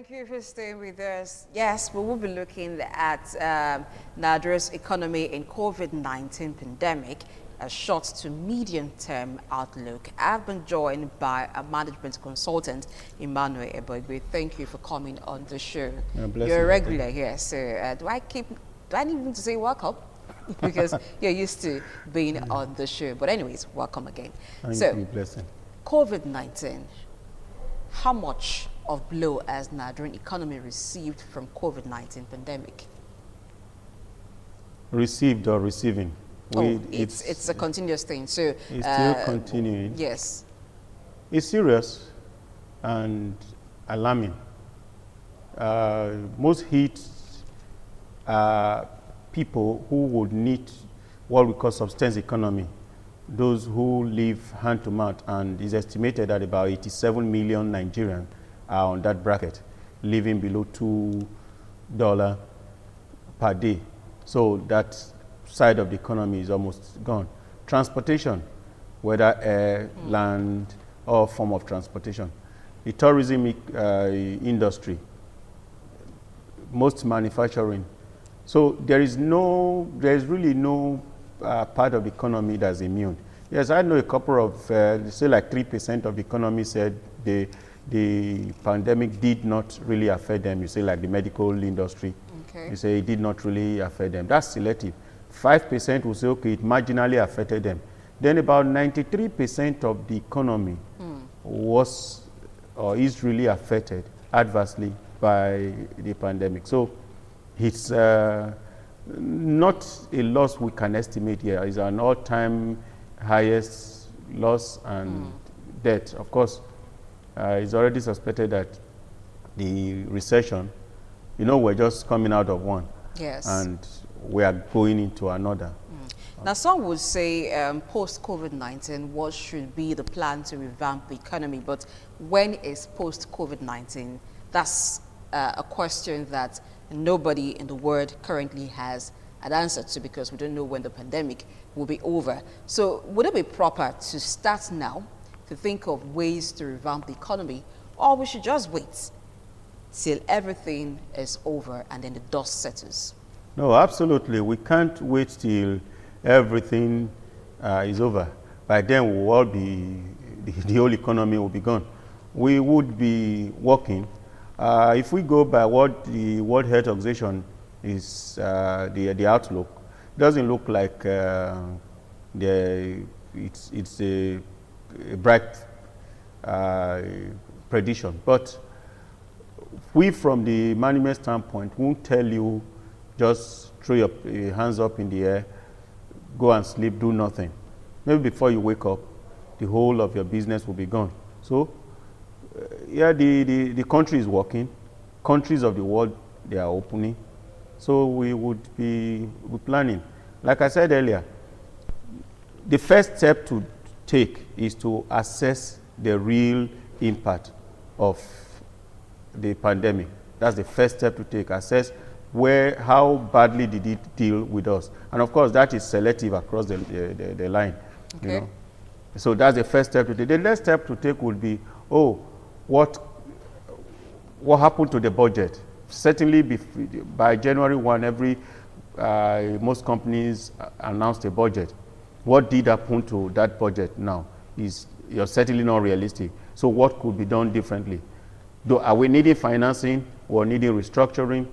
Thank you for staying with us. Yes, we will be looking at Nigeria's economy in COVID-19 pandemic, a short to medium-term outlook. I've been joined by a management consultant, Emmanuel Eboigwe. Thank you for coming on the show. You're a regular here, so do I need to say welcome? Because you're used to being on the show. But anyways, welcome again. Thank you, blessing. COVID-19, how much of blow has Nigerian economy received from COVID-19 pandemic? Received or receiving? It's a continuous thing. So it's still continuing. Yes. It's serious and alarming. Most hit people who would need what we call subsistence economy, those who live hand to mouth, and it's estimated that about 87 million Nigerians are on that bracket, living below $2 per day. So that side of the economy is almost gone. Transportation, whether air, land, or form of transportation. The tourism industry, most manufacturing. So there is really no part of the economy that's immune. Yes, I know a couple of, say like 3% of the economy said the pandemic did not really affect them. You say like the medical industry, okay. You say it did not really affect them. That's selective. 5% will say, okay, it marginally affected them. Then about 93% of the economy was or is really affected adversely by the pandemic. So it's not a loss we can estimate here. It's an all-time highest loss and death. Of course, it's already suspected that the recession, we're just coming out of one. Yes. And we are going into another. Now, some would say post-COVID-19, what should be the plan to revamp the economy? But when is post-COVID-19? That's a question that nobody in the world currently has an answer to, because we don't know when the pandemic will be over. So would it be proper to start now to think of ways to revamp the economy, or we should just wait till everything is over and then the dust settles? No, absolutely. We can't wait till everything is over. By then, we'll all be, the whole economy will be gone. We would be working. If we go by what the World Health Organization is, the outlook, doesn't look like it's a bright prediction. But we, from the management standpoint, won't tell you just throw your hands up in the air, go and sleep, do nothing. Maybe before you wake up, the whole of your business will be gone. So, yeah, the country is working. Countries of the world, they are opening. So we would be planning. Like I said earlier, the first step to take is to assess the real impact of the pandemic. That's the first step to take. Assess how badly did it deal with us. And of course, that is selective across the line. Okay. So that's the first step to take. The next step to take would be, what happened to the budget? Certainly by January 1, most companies announced a budget. What did happen to that budget now? You're certainly not realistic. So what could be done differently? Are we needing financing or needing restructuring?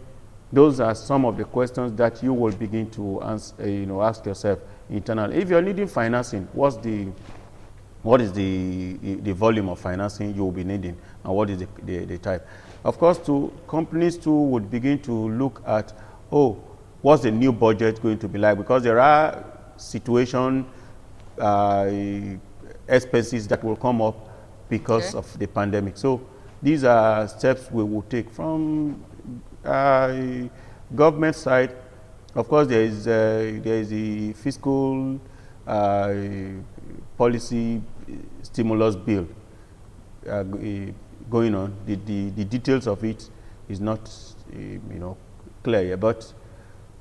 Those are some of the questions that you will begin to ask yourself internally. If you're needing financing, what is the volume of financing you will be needing, and what is the type? Of course, companies too would begin to look at, what's the new budget going to be like? Because there are expenses that will come up because of the pandemic. So these are steps we will take from government side. Of course, there is the fiscal policy stimulus bill going on. The details of it is not clear yet, but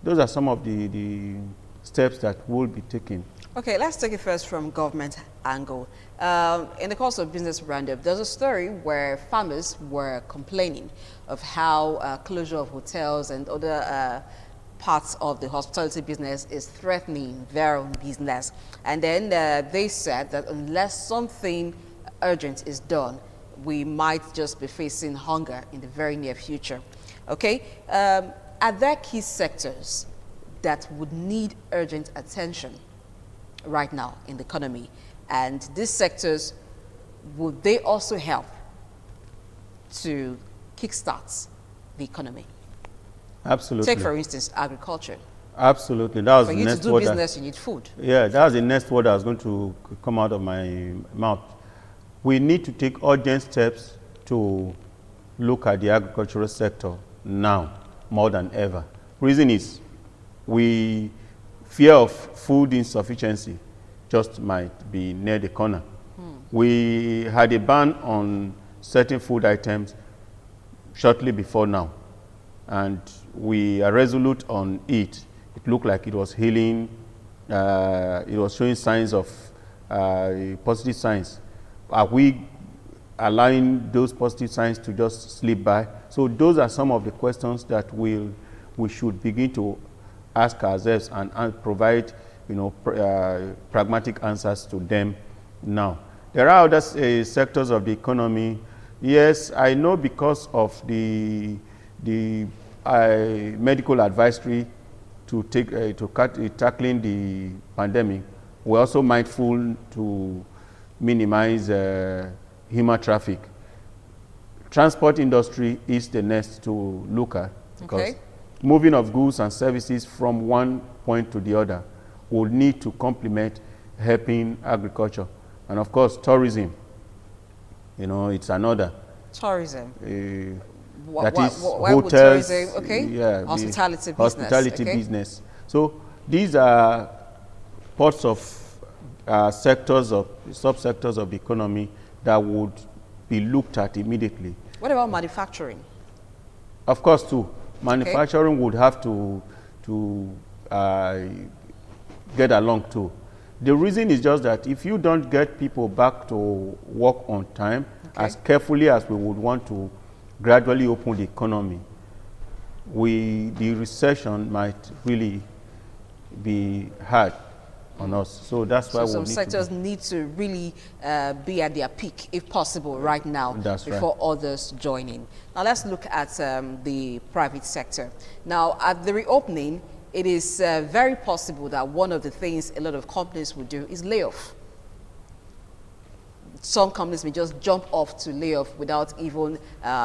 those are some of the steps that will be taken. Okay, let's take it first from government angle. In the course of Business Roundup, there's a story where farmers were complaining of how closure of hotels and other parts of the hospitality business is threatening their own business. And then they said that unless something urgent is done, we might just be facing hunger in the very near future. Okay, are there key sectors that would need urgent attention right now in the economy? And these sectors, would they also help to kickstart the economy? Absolutely. Take, for instance, agriculture. Absolutely. That was For the you to next do word. business, you need food. Yeah, that was the next word that was going to come out of my mouth. We need to take urgent steps to look at the agricultural sector now more than ever. Reason is, fear of food insufficiency just might be near the corner. We had a ban on certain food items shortly before now, and we are resolute on it. It looked like it was healing. It was showing signs of positive signs. Are we allowing those positive signs to just slip by? So those are some of the questions that we should begin to ask ourselves and provide, pragmatic answers to them now. There are other sectors of the economy. Yes, I know because of the medical advisory to tackling the pandemic, we're also mindful to minimize human traffic. Transport industry is the next to look at, because moving of goods and services from one point to the other will need to complement helping agriculture. And of course, tourism, it's another. Tourism. That is why hotels, would tourism, yeah, hospitality business. Hospitality business. So these are parts of sectors of subsectors of the economy that would be looked at immediately. What about manufacturing? Of course, too. Manufacturing would have to get along too. The reason is just that if you don't get people back to work on time, as carefully as we would want to gradually open the economy, the recession might really be hard on us. So that's why some sectors need to really be at their peak, if possible, right now, before others join in. Now let's look at the private sector. Now at the reopening, it is very possible that one of the things a lot of companies will do is lay off. Some companies may just jump off to lay off without even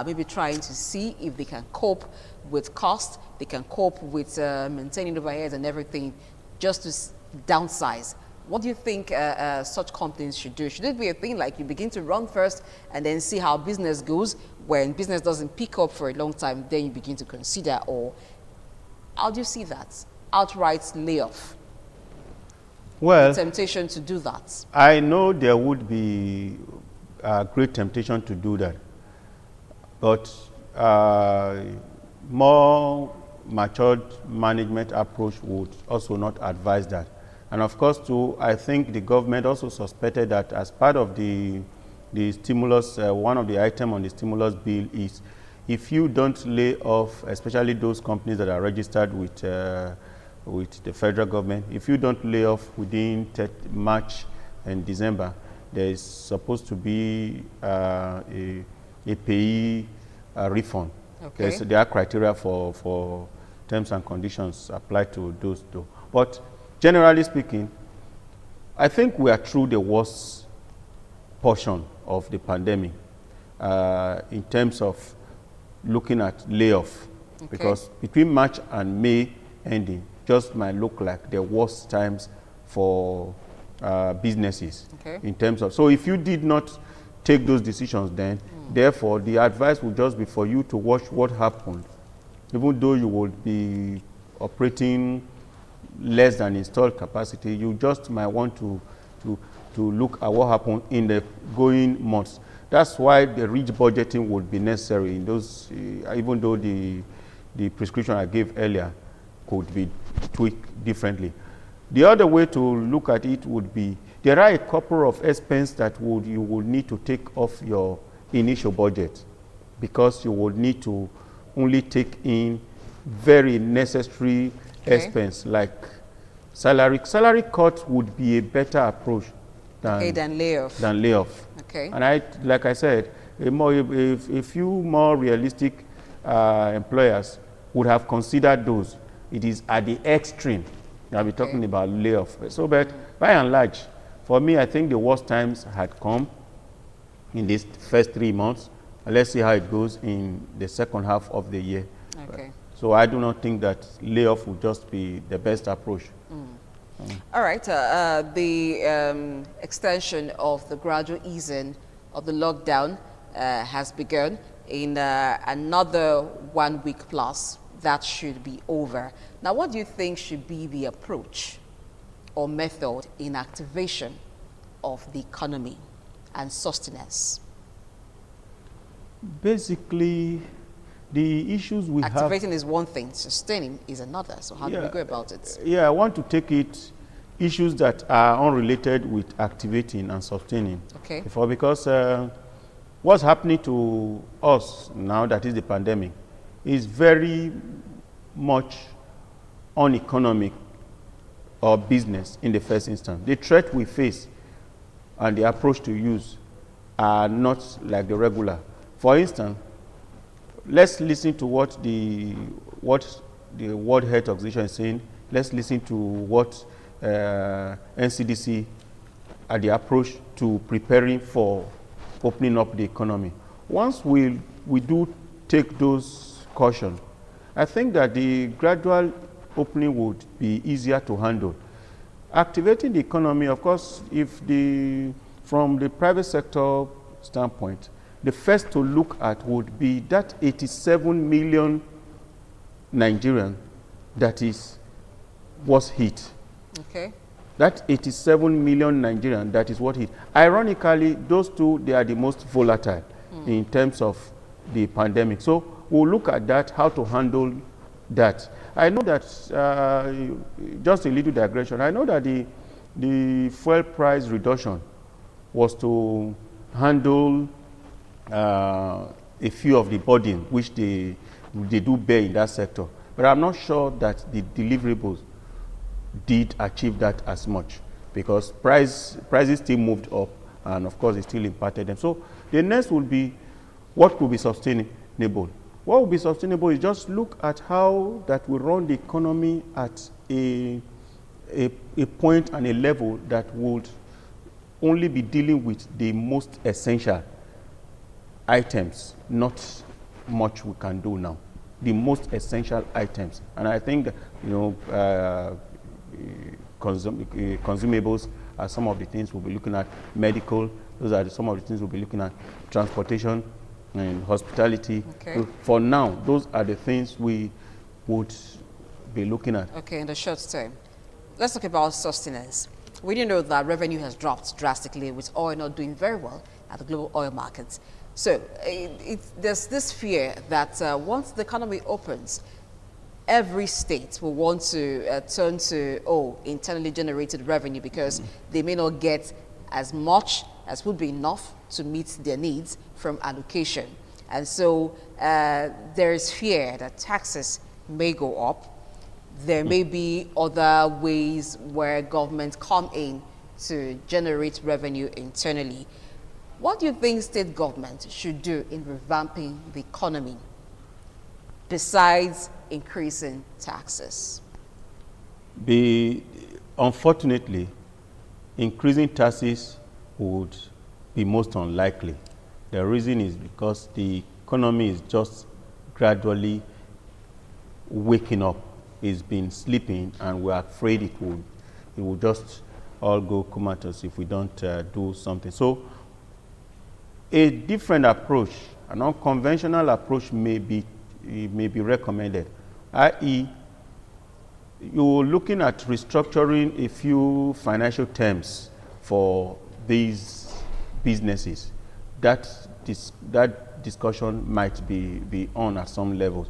maybe trying to see if they can cope with cost, they can cope with maintaining overheads and everything, just to downsize. What do you think such companies should do? Should it be a thing like you begin to run first and then see how business goes? When business doesn't pick up for a long time, then you begin to consider, or how do you see that? Outright layoff? Well, the temptation to do that. I know there would be a great temptation to do that, but more matured management approach would also not advise that. And of course, too, I think the government also suspected that as part of the stimulus, one of the items on the stimulus bill is if you don't lay off, especially those companies that are registered with the federal government, if you don't lay off within March and December, there is supposed to be a payee refund. Okay. So there are criteria for terms and conditions applied to those two. But generally speaking, I think we are through the worst portion of the pandemic in terms of looking at layoff, because between March and May ending just might look like the worst times for businesses in terms of, so if you did not take those decisions then, therefore the advice would just be for you to watch what happened, even though you would be operating less than installed capacity, you just might want to look at what happened in the going months. That's why the rich budgeting would be necessary in those, even though the prescription I gave earlier could be tweaked differently. The other way to look at it would be, there are a couple of expenses that you would need to take off your initial budget, because you would need to only take in very necessary expense, like salary. Salary cut would be a better approach than layoff. Okay. And like I said, a few more realistic employers would have considered those. It is at the extreme that we're talking about layoff. So, but by and large, for me, I think the worst times had come in these first 3 months. Let's see how it goes in the second half of the year. Okay. So I do not think that layoff would just be the best approach. All right. The extension of the gradual easing of the lockdown has begun. In another 1 week plus, that should be over. Now, what do you think should be the approach or method in activation of the economy and sustenance? Basically, the issues we have... Activating is one thing, sustaining is another. So how do we go about it? Yeah, I want to take it issues that are unrelated with activating and sustaining. Okay. Because what's happening to us now, that is the pandemic, is very much uneconomic or business in the first instance. The threat we face and the approach to use are not like the regular. For instance, let's listen to what the World Health Organization is saying. Let's listen to what NCDC are the approach to preparing for opening up the economy. Once we do take those cautions, I think that the gradual opening would be easier to handle. Activating the economy, of course, from the private sector standpoint, the first to look at would be that 87 million Nigerian that was hit. Okay. That 87 million Nigerian that is what hit. Ironically, those two, they are the most volatile in terms of the pandemic. So we'll look at that, how to handle that. I know that, just a little digression, I know that the fuel price reduction was to handle a few of the burden which they do bear in that sector. But I'm not sure that the deliverables did achieve that as much, because prices still moved up, and of course it still impacted them. So the next will be, what could be sustainable? What will be sustainable is just look at how that we run the economy at a point and a level that would only be dealing with the most essential items, not much we can do now. The most essential items. And I think that, consumables are some of the things we'll be looking at. Medical, those are some of the things we'll be looking at. Transportation and hospitality. Okay. So for now, those are the things we would be looking at. Okay, in the short term. Let's talk about sustenance. We do know that revenue has dropped drastically, with oil not doing very well at the global oil markets. So there's this fear that once the economy opens, every state will want to turn to internally generated revenue, because they may not get as much as would be enough to meet their needs from allocation. And so there is fear that taxes may go up. There may be other ways where governments come in to generate revenue internally. What do you think state government should do in revamping the economy besides increasing taxes? Unfortunately, increasing taxes would be most unlikely. The reason is because the economy is just gradually waking up. It's been sleeping, and we're afraid it will just all go comatose if we don't do something. So a different approach, an unconventional approach may be recommended, i.e., you're looking at restructuring a few financial terms for these businesses. That discussion might be on at some levels.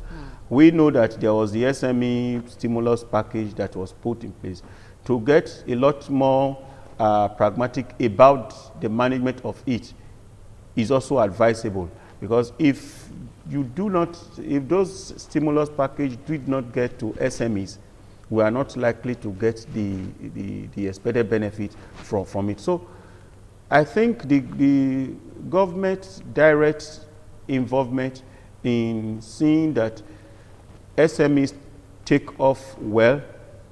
We know that there was the SME stimulus package that was put in place. to get a lot more pragmatic about the management of it is also advisable, because if those stimulus package did not get to SMEs, we are not likely to get the expected benefit from it. So I think the government's direct involvement in seeing that SMEs take off well,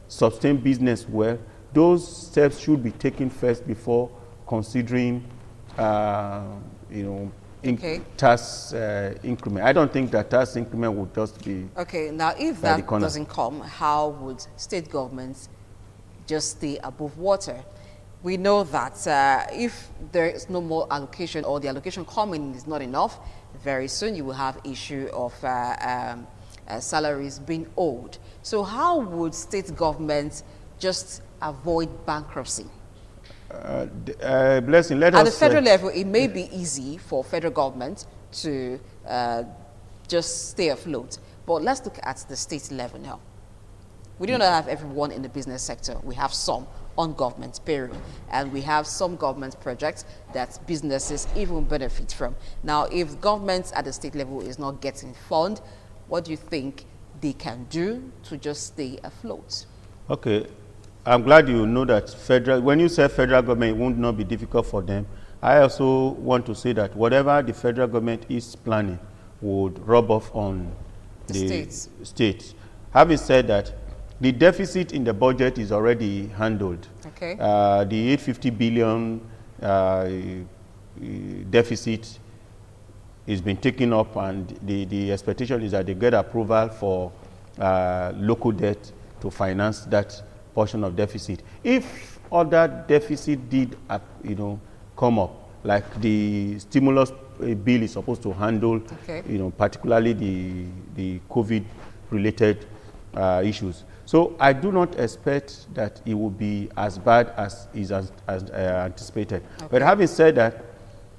sustain business well, those steps should be taken first before considering, tax increment. I don't think that tax increment would just be. Okay, now if that doesn't come, how would state governments just stay above water? We know that if there is no more allocation, or the allocation coming is not enough, very soon you will have issue of salaries being owed. So how would state governments just avoid bankruptcy? Blessing, let us... At the federal level, it may be easy for federal government to just stay afloat. But let's look at the state level now. We do not have everyone in the business sector. We have some on government payroll, and we have some government projects that businesses even benefit from. Now, if government at the state level is not getting fund, what do you think they can do to just stay afloat? Okay, I'm glad you know that when you say federal government, it would not be difficult for them. I also want to say that whatever the federal government is planning would rub off on the states. Having said that, the deficit in the budget is already handled. Okay. The 850 billion deficit is been taken up, and the expectation is that they get approval for local debt to finance that portion of deficit. If other deficit did, come up, like the stimulus bill is supposed to handle, particularly the COVID-related issues. So I do not expect that it will be as bad as is anticipated. Okay. But having said that,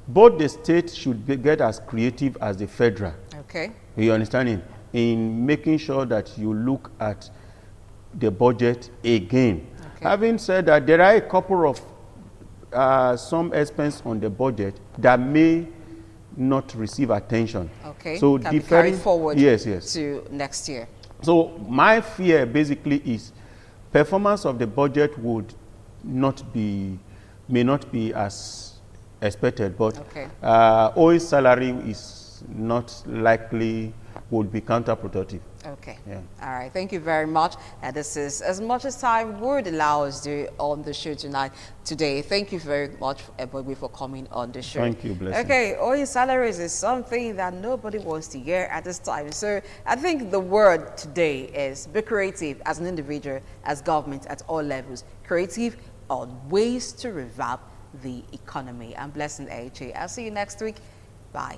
both the states should get as creative as the federal. Okay. You understand? In making sure that you look at the budget again. Okay. Having said that, there are a couple of some expense on the budget that may not receive attention. Okay. So can be carried forward to next year. So my fear basically is performance of the budget may not be as expected, but OE salary is not likely, would be counterproductive. Okay. Yeah. All right. Thank you very much. This is as much as time would allow us to do on the show today. Thank you very much, everybody, for coming on the show. Thank you, Blessing. Okay. OE salaries is something that nobody wants to hear at this time. So I think the word today is be creative as an individual, as government at all levels. Creative on ways to revamp the economy. I'm Blessing AHA. I'll see you next week. Bye.